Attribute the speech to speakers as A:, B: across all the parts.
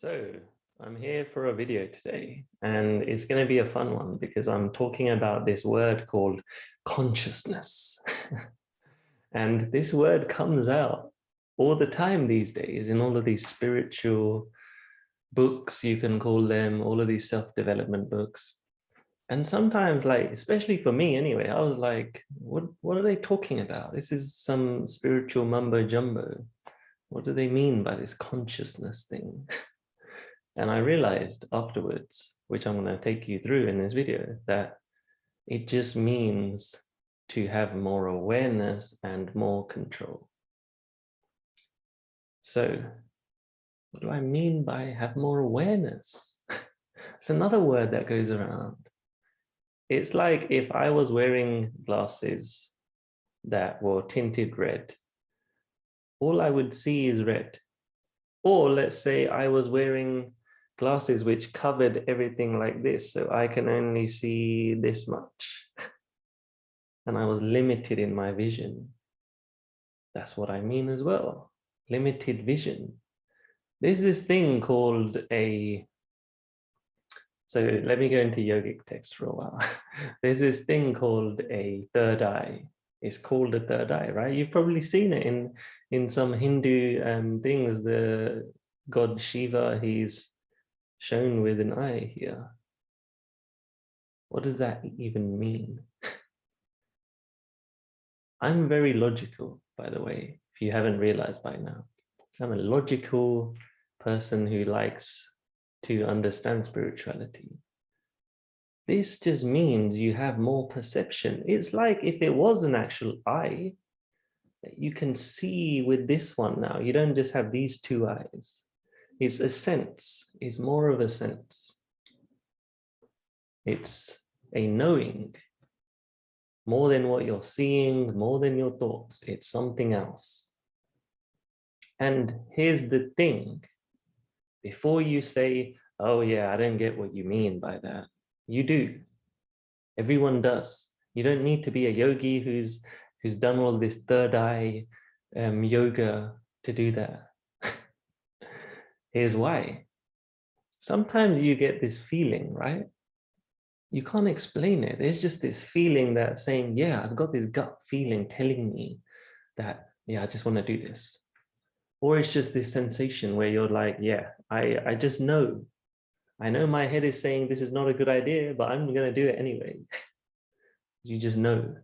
A: So I'm here for a video today, and it's going to be a fun one because I'm talking about this word called consciousness. And this word comes out all the time these days in all of these spiritual books, you can call them, all of these self-development books. And sometimes, like, especially for me anyway, I was like, what are they talking about? This is some spiritual mumbo jumbo. What do they mean by this consciousness thing? And I realized afterwards, which I'm going to take you through in this video, that it just means to have more awareness and more control. So what do I mean by have more awareness? It's another word that goes around. It's like if I was wearing glasses that were tinted red, all I would see is red. Or let's say I was wearing glasses which covered everything like this, so I can only see this much. And I was limited in my vision. That's what I mean as well. Limited vision. There's this thing called so let me go into yogic text for a while. There's this thing called a third eye. It's called a third eye, right? You've probably seen it in some Hindu things. The god Shiva, he's shown with an eye here. What does that even mean? I'm very logical, by the way, if you haven't realized by now. I'm a logical person who likes to understand spirituality. This just means you have more perception. It's like if it was an actual eye, you can see with this one now. You don't just have these two eyes. It's a sense. It's more of a sense. It's a knowing. More than what you're seeing, more than your thoughts. It's something else. And here's the thing. Before you say, oh yeah, I don't get what you mean by that. You do. Everyone does. You don't need to be a yogi who's done all this third eye yoga to do that. Here's why. Sometimes you get this feeling, right? You can't explain it. There's just this feeling that saying, yeah, I've got this gut feeling telling me that, yeah, I just want to do this. Or it's just this sensation where you're like, yeah, I just know. I know my head is saying this is not a good idea, but I'm going to do it anyway. You just know.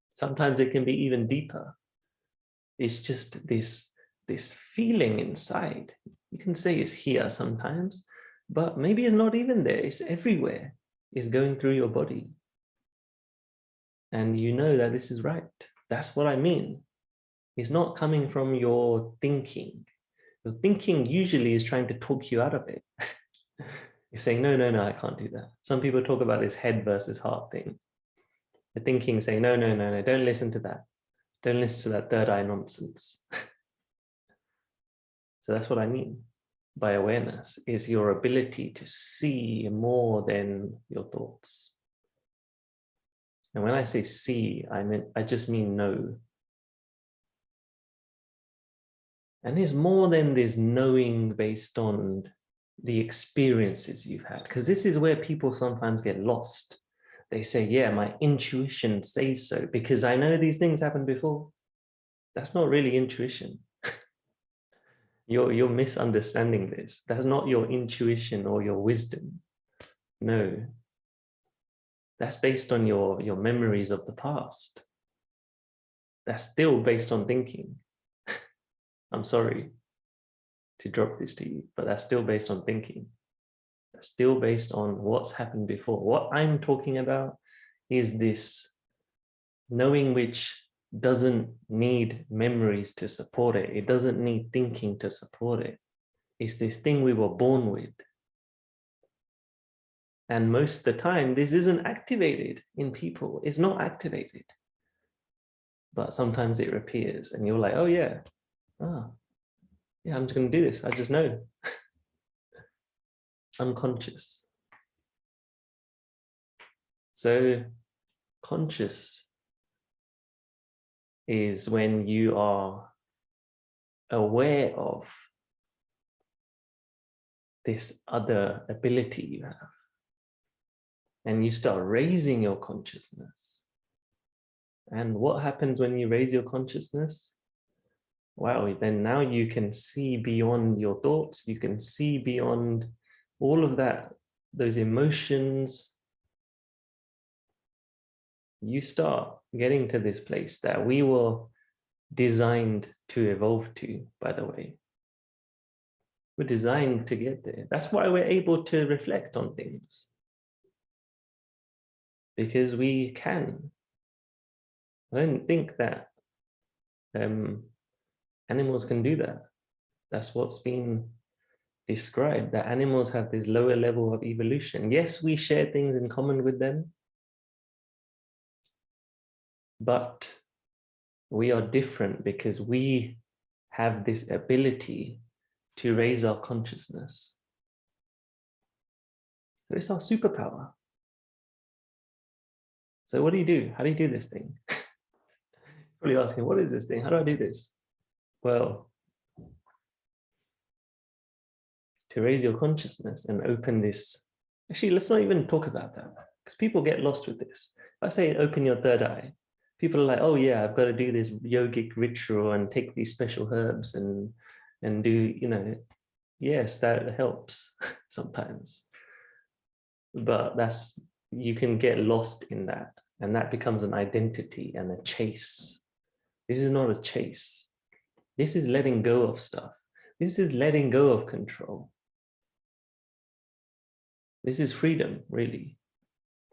A: Sometimes it can be even deeper. It's just this feeling inside. You can say it's here sometimes, but maybe it's not even there. It's everywhere. It's going through your body. And you know that this is right. That's what I mean. It's not coming from your thinking. Your thinking usually is trying to talk you out of it. You're saying, no, no, no, I can't do that. Some people talk about this head versus heart thing. The thinking saying, no, no, no, no, don't listen to that. Don't listen to that third eye nonsense. So that's what I mean by awareness, is your ability to see more than your thoughts. And when I say see, I just mean know. And it's more than this knowing based on the experiences you've had, because this is where people sometimes get lost. They say, yeah, my intuition says so because I know these things happened before. That's not really intuition. You're misunderstanding this. That's not your intuition or your wisdom. No. That's based on your memories of the past. That's still based on thinking. I'm sorry to drop this to you, but that's still based on thinking. That's still based on what's happened before. What I'm talking about is this knowing which doesn't need memories to support it. It doesn't need thinking to support it. It's this thing we were born with. And most of the time, this isn't activated in people. It's not activated. But sometimes it appears and you're like, oh yeah, yeah, I'm just going to do this. I just know. Unconscious. So conscious is when you are aware of this other ability you have. And you start raising your consciousness. And what happens when you raise your consciousness? Wow, then now you can see beyond your thoughts, you can see beyond all of that, those emotions. You start getting to this place that we were designed to evolve to, by the way. We're designed to get there. That's why we're able to reflect on things. Because we can. I don't think that animals can do that. That's what's been described, that animals have this lower level of evolution. Yes, we share things in common with them, but we are different because we have this ability to raise our consciousness. So it's our superpower. So what do you do? How do you do this thing? Probably asking, what is this thing? How do I do this? Well, to raise your consciousness and open this. Actually, let's not even talk about that, because people get lost with this. If I say open your third eye, people are like, oh yeah, I've got to do this yogic ritual and take these special herbs and do, you know, yes, that helps sometimes. But that's, you can get lost in that, and that becomes an identity and a chase. This is not a chase. This is letting go of stuff. This is letting go of control. This is freedom, really.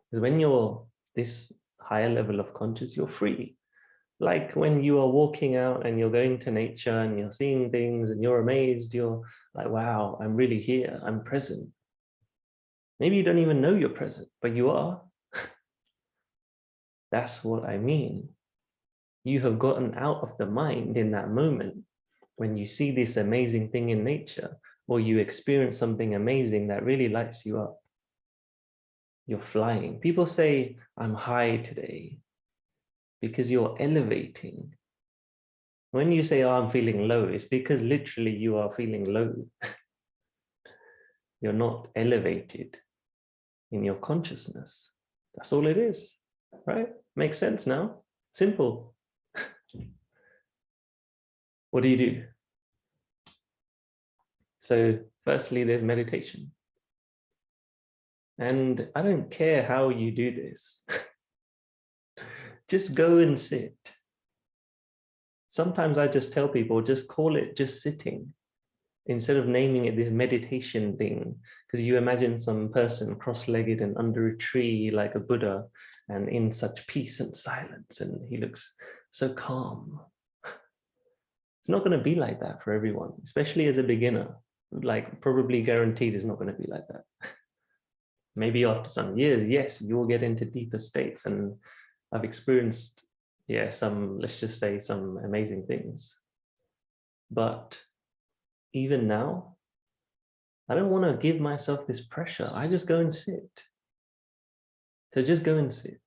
A: Because when you're this higher level of conscious, you're free. Like when you are walking out and you're going to nature and you're seeing things and you're amazed, you're like, wow, I'm really here, I'm present. Maybe you don't even know you're present, but you are. That's what I mean. You have gotten out of the mind in that moment when you see this amazing thing in nature, or you experience something amazing that really lights you up. You're flying. People say, I'm high today, because you're elevating. When you say, oh, I'm feeling low, it's because literally you are feeling low. You're not elevated in your consciousness. That's all it is, right? Makes sense now? Simple. What do you do? So firstly, there's meditation. And I don't care how you do this. Just go and sit. Sometimes I just tell people, just call it just sitting, instead of naming it this meditation thing, because you imagine some person cross-legged and under a tree like a Buddha and in such peace and silence, and he looks so calm. It's not going to be like that for everyone, especially as a beginner. Like, probably guaranteed it's not going to be like that. Maybe after some years, yes, you'll get into deeper states, and I've experienced, yeah, some, let's just say, some amazing things. But even now, I don't want to give myself this pressure. I just go and sit. So just go and sit.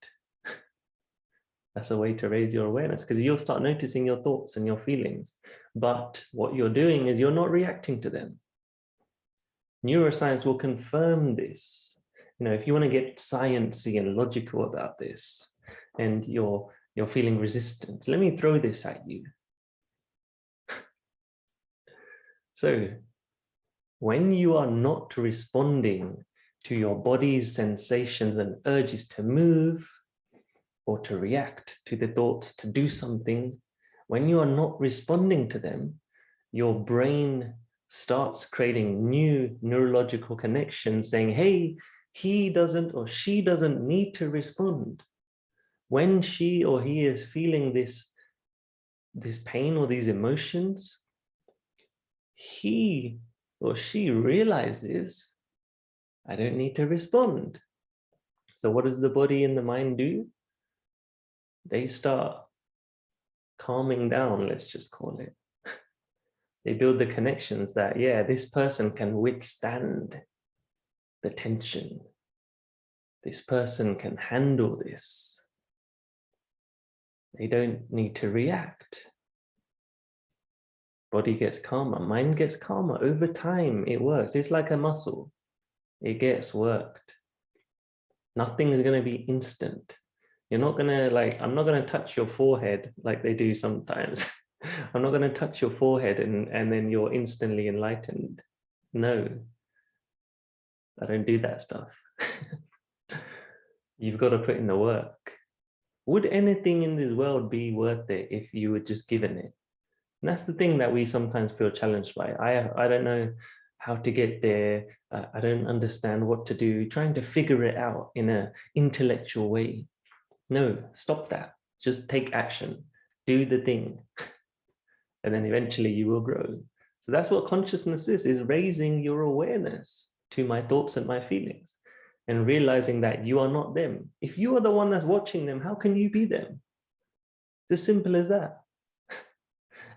A: That's a way to raise your awareness, because you'll start noticing your thoughts and your feelings. But what you're doing is you're not reacting to them. Neuroscience will confirm this. You know, if you want to get sciencey and logical about this, and you're feeling resistant, let me throw this at you. So when you are not responding to your body's sensations and urges to move or to react to the thoughts to do something, when you are not responding to them, your brain starts creating new neurological connections saying, hey, he doesn't or she doesn't need to respond. When she or he is feeling this pain or these emotions, he or she realizes, I don't need to respond. So what does the body and the mind do? They start calming down, let's just call it. They build the connections that, yeah, this person can withstand the tension. This person can handle this. They don't need to react. Body gets calmer, mind gets calmer. Over time, it works. It's like a muscle. It gets worked. Nothing is going to be instant. You're not going to I'm not going to touch your forehead like they do sometimes. I'm not going to touch your forehead and then you're instantly enlightened. No, I don't do that stuff. You've got to put in the work. Would anything in this world be worth it if you were just given it? And that's the thing that we sometimes feel challenged by. I don't know how to get there. I don't understand what to do, trying to figure it out in an intellectual way. No, stop that. Just take action. Do the thing. And then eventually you will grow. So that's what consciousness is raising your awareness to my thoughts and my feelings and realizing that you are not them. If you are the one that's watching them, how can you be them? It's as simple as that.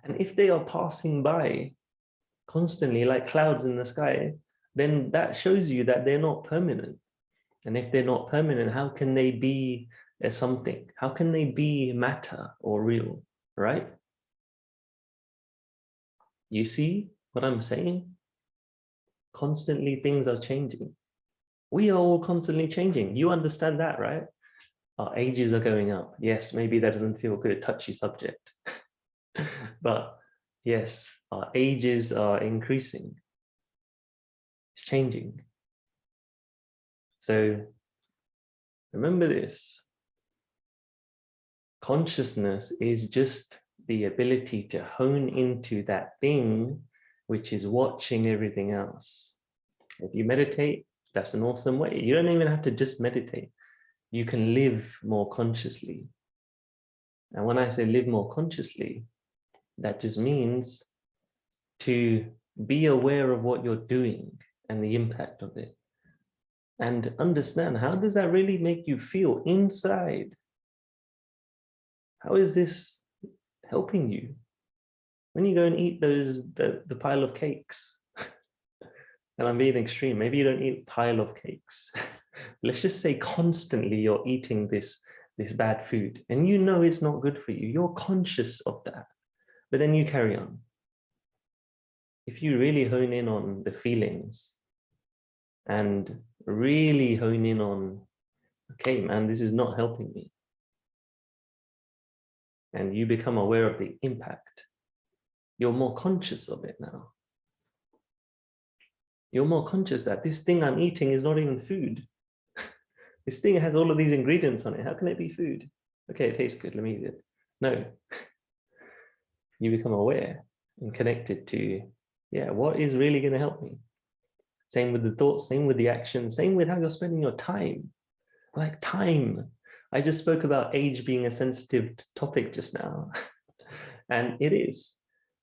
A: And if they are passing by constantly like clouds in the sky, then that shows you that they're not permanent. And if they're not permanent, how can they be something? How can they be matter or real, right? You see what I'm saying? Constantly things are changing. We are all constantly changing. You understand that, right? Our ages are going up. Yes, maybe that doesn't feel good, touchy subject. But yes, our ages are increasing. It's changing. So remember this. Consciousness is just the ability to hone into that thing which is watching everything else. If you meditate, that's an awesome way. You don't even have to just meditate. You can live more consciously. And when I say live more consciously, that just means to be aware of what you're doing and the impact of it. And understand, how does that really make you feel inside? How is this helping you? When you go and eat the pile of cakes, and I'm being extreme, maybe you don't eat a pile of cakes. Let's just say constantly you're eating this bad food and you know it's not good for you. You're conscious of that, but then you carry on. If you really hone in on the feelings and really hone in on, okay, man, this is not helping me. And you become aware of the impact. You're more conscious of it now. You're more conscious that this thing I'm eating is not even food. This thing has all of these ingredients on it. How can it be food? Okay, it tastes good. Let me eat it. No. You become aware and connected to, yeah, what is really going to help me? Same with the thoughts, same with the action, same with how you're spending your time. Like time. I just spoke about age being a sensitive topic just now. And it is,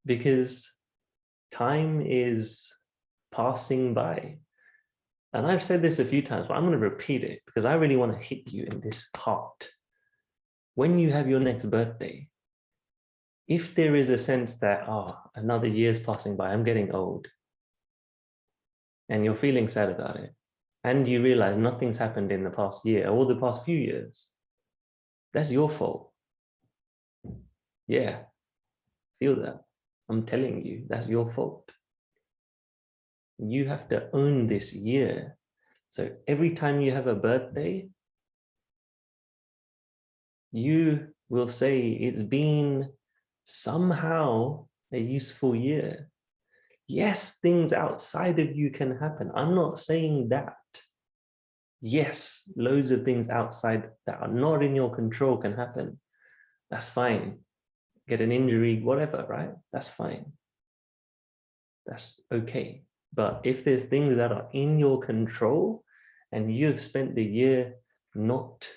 A: because time is passing by. And I've said this a few times, but I'm going to repeat it because I really want to hit you in this heart. When you have your next birthday, if there is a sense that, oh, another year's passing by, I'm getting old, and you're feeling sad about it, and you realize nothing's happened in the past year or the past few years, that's your fault. Yeah, feel that. I'm telling you, that's your fault. You have to own this year. So every time you have a birthday, you will say it's been somehow a useful year. Yes, things outside of you can happen. I'm not saying that. Yes, loads of things outside that are not in your control can happen. That's fine. Get an injury, whatever, right? That's fine. That's okay. But if there's things that are in your control and you've spent the year not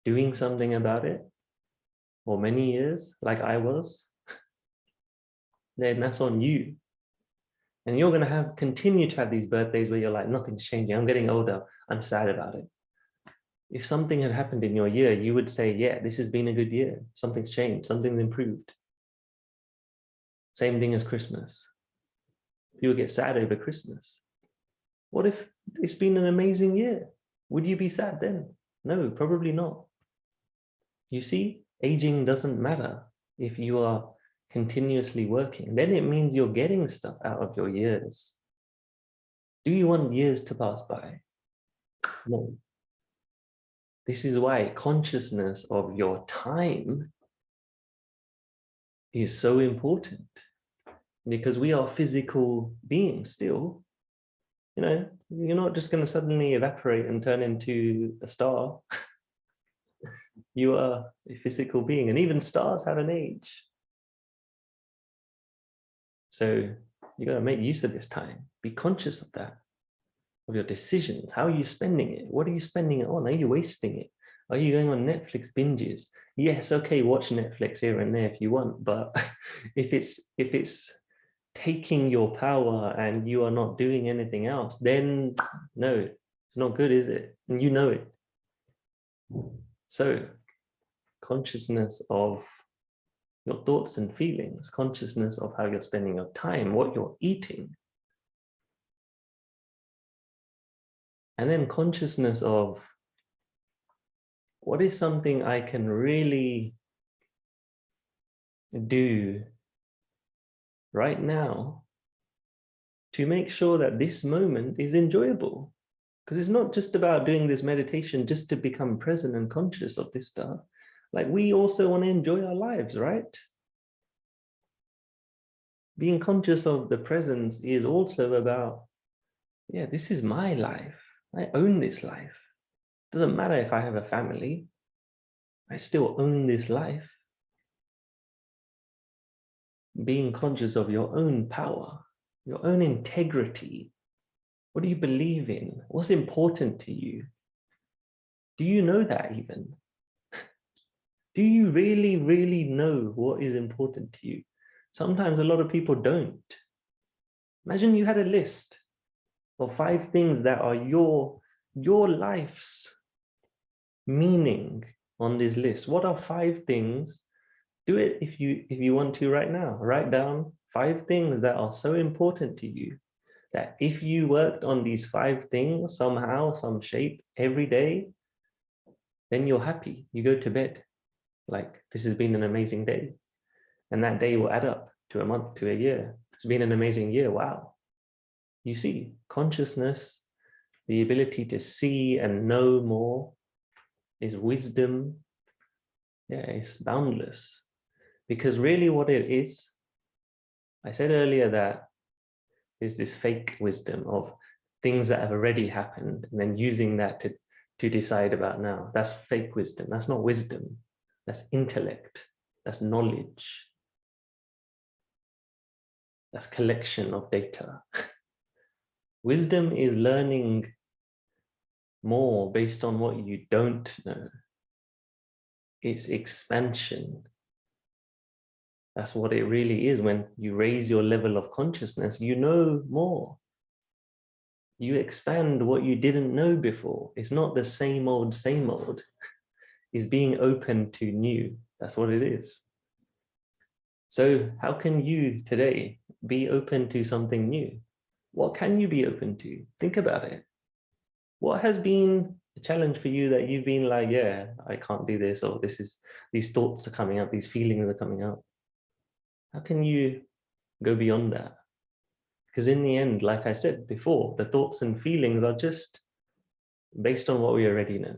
A: doing something about it, or many years, like I was, then that's on you. And you're going to continue to have these birthdays where you're like, nothing's changing. I'm getting older. I'm sad about it. If something had happened in your year, you would say, yeah, this has been a good year. Something's changed. Something's improved. Same thing as Christmas. People get sad over Christmas. What if it's been an amazing year? Would you be sad then? No, probably not. You see, aging doesn't matter if you are continuously working, then it means you're getting stuff out of your years. Do you want years to pass by? No. This is why consciousness of your time is so important, because we are physical beings still. You know, you're not just going to suddenly evaporate and turn into a star. You are a physical being, and even stars have an age. So you got to make use of this time. Be conscious of that, of your decisions. How are you spending it? What are you spending it on? Are you wasting it? Are you going on Netflix binges? Yes, okay, watch Netflix here and there if you want, but if it's taking your power and you are not doing anything else, then no, it's not good, is it? And you know it. So consciousness of your thoughts and feelings, consciousness of how you're spending your time, what you're eating, and then consciousness of what is something I can really do right now to make sure that this moment is enjoyable. Because it's not just about doing this meditation just to become present and conscious of this stuff. Like, we also want to enjoy our lives, right? Being conscious of the presence is also about, yeah, this is my life. I own this life. Doesn't matter if I have a family, I still own this life. Being conscious of your own power, your own integrity. What do you believe in? What's important to you? Do you know that even? Do you really, really know what is important to you? Sometimes a lot of people don't. Imagine you had a list of 5 things that are your life's meaning on this list. What are 5 things? Do it if you want to right now. Write down 5 things that are so important to you that if you worked on these 5 things somehow, some shape every day, then you're happy. You go to bed like, this has been an amazing day. And that day will add up to a month, to a year. It's been an amazing year. Wow. You see, consciousness, the ability to see and know more, is wisdom. Yeah, it's boundless. Because really what it is, I said earlier that there's this fake wisdom of things that have already happened and then using that to decide about now. That's fake wisdom. That's not wisdom. That's intellect. That's knowledge. That's collection of data. Wisdom is learning more based on what you don't know. It's expansion. That's what it really is. When you raise your level of consciousness, you know more. You expand what you didn't know before. It's not the same old, same old. It's being open to new. That's what it is. So how can you today be open to something new? What can you be open to? Think about it. What has been a challenge for you that you've been like, yeah, I can't do this, or these thoughts are coming up, these feelings are coming up? How can you go beyond that? Because in the end, like I said before, the thoughts and feelings are just based on what we already know.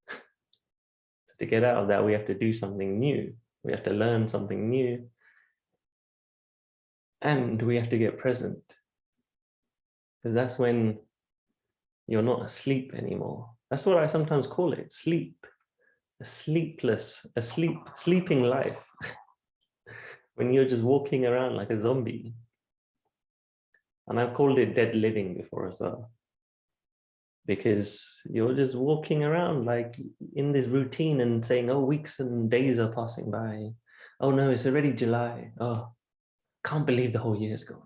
A: So to get out of that, we have to do something new. We have to learn something new. And we have to get present. Because that's when you're not asleep anymore. That's what I sometimes call it, sleep. A sleeping life. When you're just walking around like a zombie. And I've called it dead living before as well. Because you're just walking around like in this routine and saying, oh, weeks and days are passing by. Oh no, it's already July. Oh, can't believe the whole year's gone.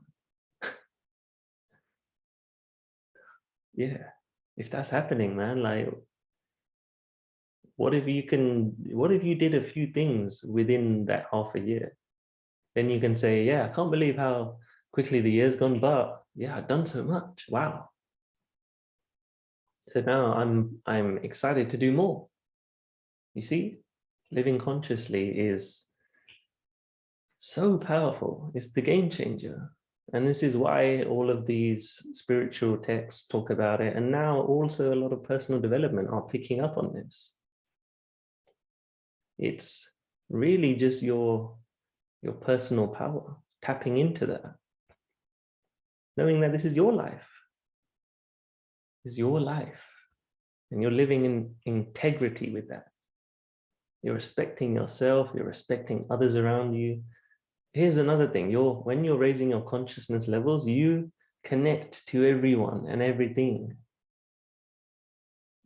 A: Yeah, if that's happening, man, like, what if you did a few things within that half a year? Then you can say, yeah, I can't believe how quickly the year's gone, but yeah, I've done so much. Wow. So now I'm excited to do more. You see, living consciously is So powerful. It's the game changer. And this is why all of these spiritual texts talk about it. And now also a lot of personal development are picking up on this. It's really just your personal power, tapping into that, knowing that this is your life. This is your life. And you're living in integrity with that. You're respecting yourself, you're respecting others around you. Here's another thing, when you're raising your consciousness levels, you connect to everyone and everything.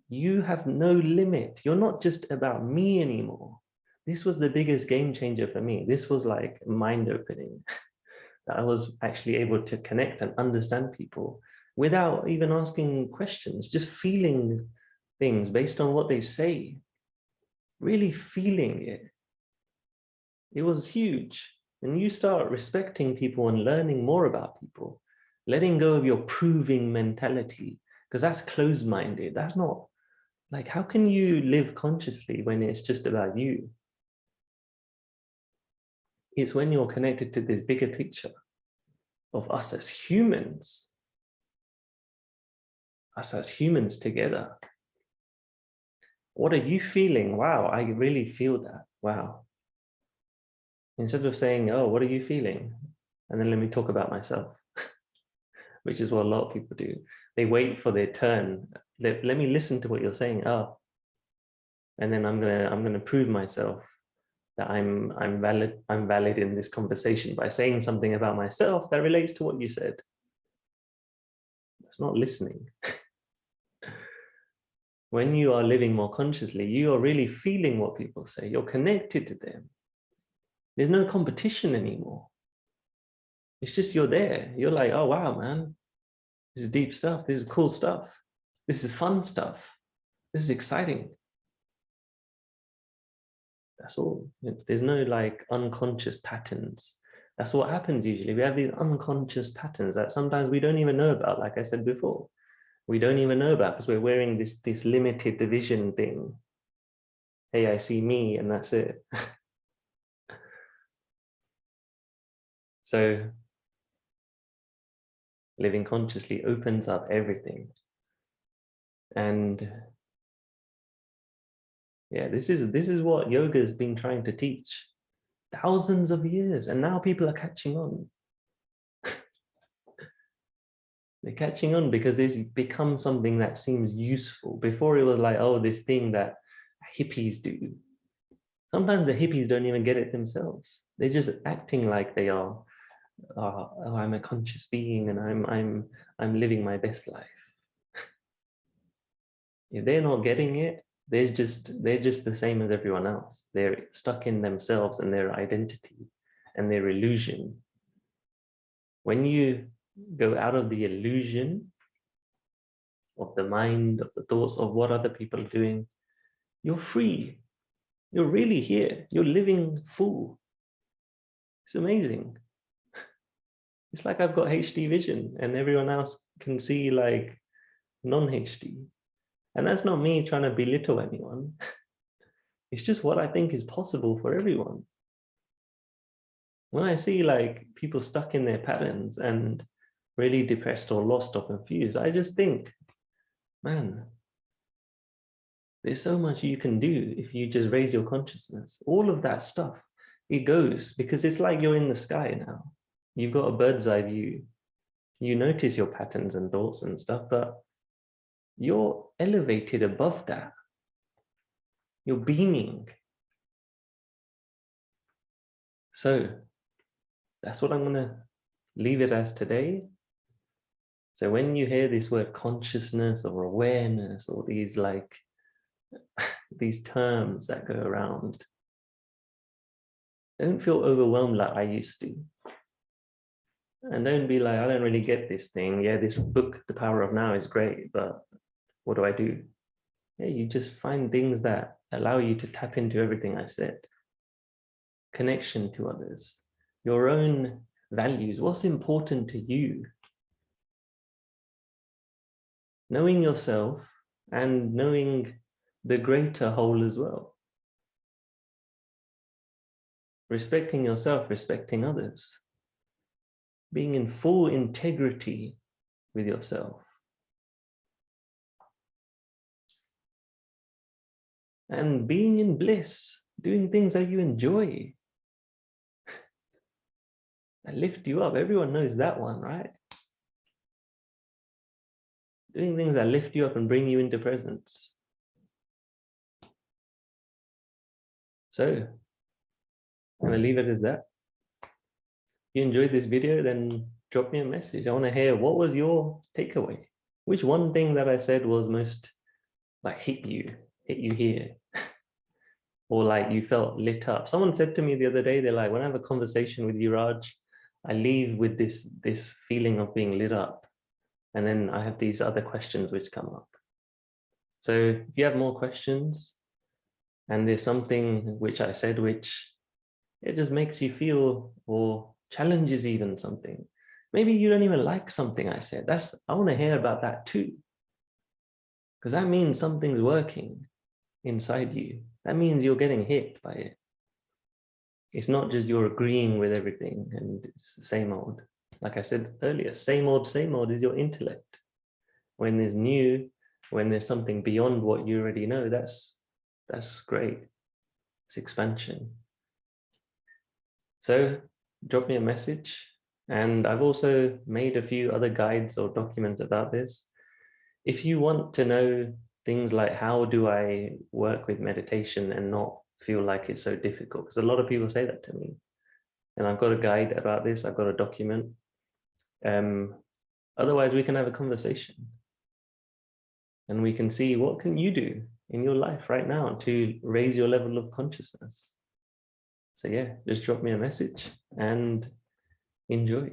A: You have no limit. You're not just about me anymore. This was the biggest game changer for me. This was like mind-opening. That I was actually able to connect and understand people without even asking questions, just feeling things based on what they say, really feeling it. It was huge. And you start respecting people and learning more about people, letting go of your proving mentality, because that's closed-minded. That's not like, how can you live consciously when it's just about you? It's when you're connected to this bigger picture of us as humans together. What are you feeling? Wow, I really feel that. Wow. Instead of saying, oh, what are you feeling? And then let me talk about myself, which is what a lot of people do. They wait for their turn. Let me listen to what you're saying. Oh, and then I'm gonna prove myself that I'm valid in this conversation by saying something about myself that relates to what you said. That's not listening. When you are living more consciously, you are really feeling what people say. You're connected to them. There's no competition anymore. It's just you're there. You're like, oh, wow, man. This is deep stuff. This is cool stuff. This is fun stuff. This is exciting. That's all. There's no like unconscious patterns. That's what happens usually. We have these unconscious patterns that sometimes we don't even know about, like I said before. We don't even know about because we're wearing this limited division thing. Hey, I see me and that's it. So living consciously opens up everything. And yeah, this is what yoga has been trying to teach thousands of years, and now people are catching on. They're catching on because it's become something that seems useful. Before it was like, oh, this thing that hippies do. Sometimes the hippies don't even get it themselves. They're just acting like they are, oh, I'm a conscious being and I'm living my best life. If they're not getting it, they're just the same as everyone else. They're stuck in themselves and their identity and their illusion. When you go out of the illusion of the mind, of the thoughts, of what other people are doing, you're free. You're really here. You're living full. It's amazing. It's like I've got HD vision and everyone else can see like non-HD. And that's not me trying to belittle anyone. It's just what I think is possible for everyone. When I see like people stuck in their patterns and really depressed or lost or confused, I just think, man, there's so much you can do if you just raise your consciousness. All of that stuff, it goes because it's like you're in the sky now. You've got a bird's eye view. You notice your patterns and thoughts and stuff, but you're elevated above that. You're beaming. So that's what I'm going to leave it as today. So when you hear this word consciousness or awareness or these like these terms that go around, don't feel overwhelmed like I used to. And don't be like, I don't really get this thing. Yeah, this book, The Power of Now, is great, but what do I do? Yeah, you just find things that allow you to tap into everything I said. Connection to others, your own values, what's important to you. Knowing yourself and knowing the greater whole as well. respecting yourself, respecting others, being in full integrity with yourself. And being in bliss, doing things that you enjoy, that lift you up. Everyone knows that one, right? Doing things that lift you up and bring you into presence. So, I'm going to leave it as that. If you enjoyed this video, then drop me a message. I want to hear, what was your takeaway? Which one thing that I said was most like hit you here? Or like you felt lit up? Someone said to me the other day, they're like, when I have a conversation with you, Raj, I leave with this feeling of being lit up. And then I have these other questions which come up. So if you have more questions and there's something which I said, which it just makes you feel or challenges even something. Maybe you don't even like something I said. I want to hear about that too. Because that means something's working inside you. That means you're getting hit by it. It's not just you're agreeing with everything and it's the same old. Like I said earlier, same old is your intellect. When there's new, when there's something beyond what you already know, that's great. It's expansion. So drop me a message. And I've also made a few other guides or documents about this. If you want to know things like how do I work with meditation and not feel like it's so difficult, because a lot of people say that to me. And I've got a guide about this. I've got a document. Otherwise, we can have a conversation. And we can see what can you do in your life right now to raise your level of consciousness. So yeah, just drop me a message and enjoy.